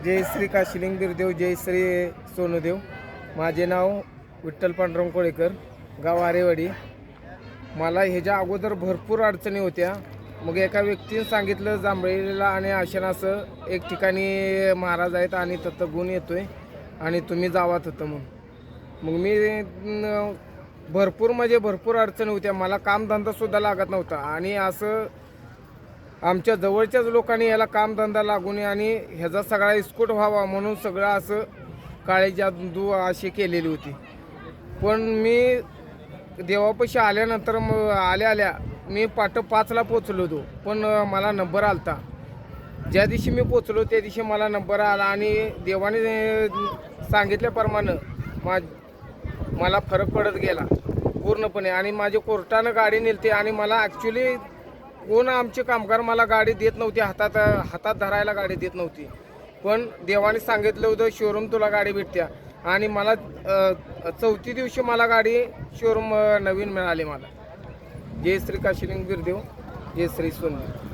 जय श्री काशिलिंग बिरदेव, जय श्री सोनुदेव. माझे नाव विठ्ठल पांडुरंग कोळेकर, गाव आरेवाडी. मला ह्याच्या अगोदर भरपूर अडचणी होत्या. मग एका व्यक्तीने सांगितलं जांभळीला आणि आशनाचं एक ठिकाणी महाराज आहेत आणि तिथं गुण येतोय आणि तुम्ही जावा तिथं म्हणून. मग मी भरपूर भरपूर अडचणी होत्या. मला कामधंदासुद्धा लागत नव्हता आणि असं आमच्या जवळच्याच लोकांनी याला कामधंदा लागून आणि ह्याचा सगळा इस्कूट व्हावा म्हणून सगळं असं काळी जादू अशी केलेली होती. पण मी देवापाशी आल्यानंतर आल्या मी पाट 5ला पोचलो होतो, पण मला नंबर आलता. ज्या दिवशी मी पोचलो त्या दिवशी मला नंबर आला आणि देवाने सांगितल्याप्रमाणे मला फरक पडत गेला पूर्णपणे. आणि माझ्या कोर्टानं गाडी नेलते आणि मला ॲक्च्युली कोण आमचे कामगार मला गाडी देत नव्हती, हातात धरायला गाडी देत नव्हती. पण देवाने सांगितलं होतं शोरूम तुला गाडी भेटत्या आणि मला 4थी दिवशी मला गाडी शोरूम नवीन मिळाली मला. जय श्री काशिलिंग बिरदेव, जय श्री सोनदेव.